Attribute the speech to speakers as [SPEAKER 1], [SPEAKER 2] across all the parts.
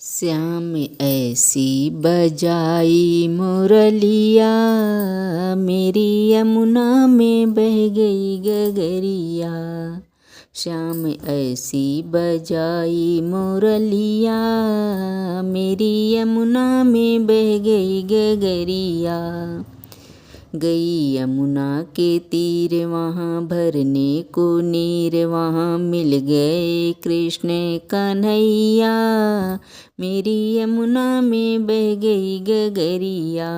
[SPEAKER 1] श्याम ऐसी बजाई मुरलिया, मेरी यमुना में बह गई गगरिया। श्याम ऐसी बजाई मुरलिया, मेरी यमुना में बह गई गगरिया। गई यमुना के तीर वहाँ भरने को नीर, वहाँ मिल गए कृष्ण कन्हैया। मेरी यमुना में बह गई गगरिया।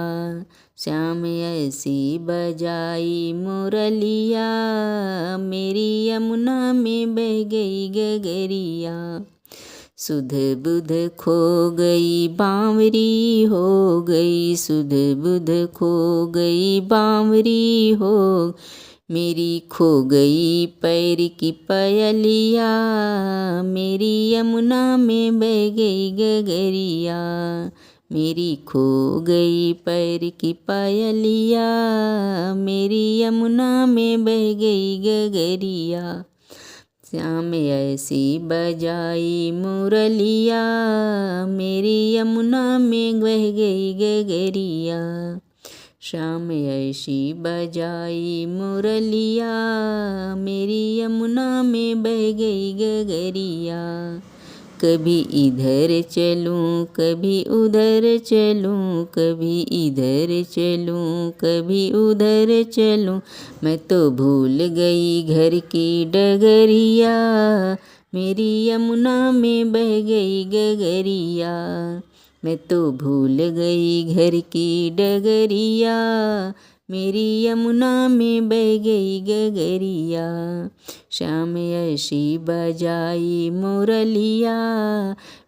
[SPEAKER 1] श्याम ऐसी बजाई मुरलिया, मेरी यमुना में बह गई गगरिया। सुध बुध खो गई बावरी हो गई, सुध बुध खो गई बावरी हो। मेरी खो गई पैर की पयलिया, मेरी यमुना में बह गई गगरिया। मेरी खो गई पैर की पयलिया, मेरी यमुना में बह गई गगरिया। श्याम ऐसी बजाई मुरलिया, मेरी यमुना में बह गई गगरिया। श्याम ऐसी बजाई मुरलिया, मेरी यमुना में बह गई गगरिया। कभी इधर चलूं कभी उधर चलूं, कभी इधर चलूं कभी उधर चलूं। मैं तो भूल गई घर की डगरिया, मेरी यमुना में बह गई गगरिया। मैं तो भूल गई घर की डगरिया, मेरी यमुना में बह गई गगरिया। श्याम ऐसी बजाई मुरलिया,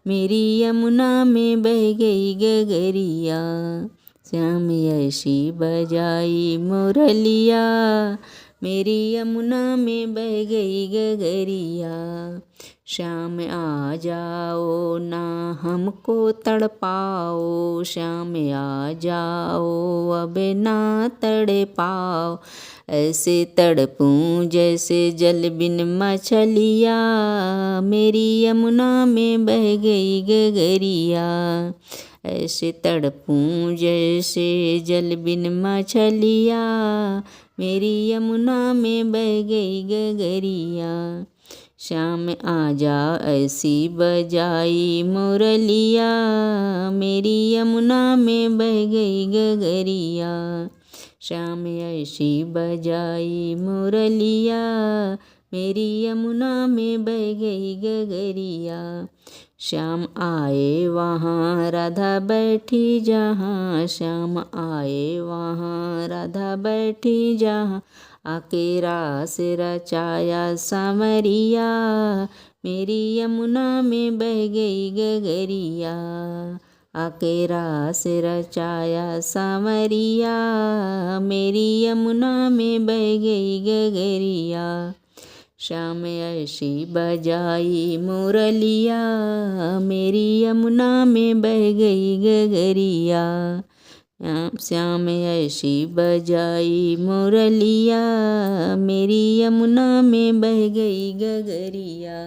[SPEAKER 1] मेरी यमुना में बह गई गगरिया। श्याम ऐसी बजाई मुरलिया, मेरी यमुना में बह गई गगरिया। श्याम आ जाओ ना हमको तड़पाओ, श्याम आ जाओ अब ना तड़पाओ। ऐसे तड़पूं जैसे जल बिन मछलिया, मेरी यमुना में बह गई गगरिया। ऐसे तड़पूं जैसे जल बिन मछलिया, मेरी यमुना में बह गई गगरिया। श्याम आ जा ऐसी बजाई मुरलिया, मेरी यमुना में बह गई गगरिया। श्याम ऐसी बजाई मुरलिया, मेरी यमुना में बह गई गगरिया। श्याम आए वहाँ राधा बैठी जहाँ, श्याम आए वहाँ राधा बैठी जहाँ। आके रास रचाया सांवरिया, मेरी यमुना में बह गई गगरिया। आके रास रचाया सांवरिया, मेरी यमुना में बह गई गगरिया। श्याम ऐसी बजाई मुरलिया, मेरी यमुना में बह गई गगरिया। श्याम ऐसी बजाई मुरलिया, मेरी यमुना में बह गई गगरिया।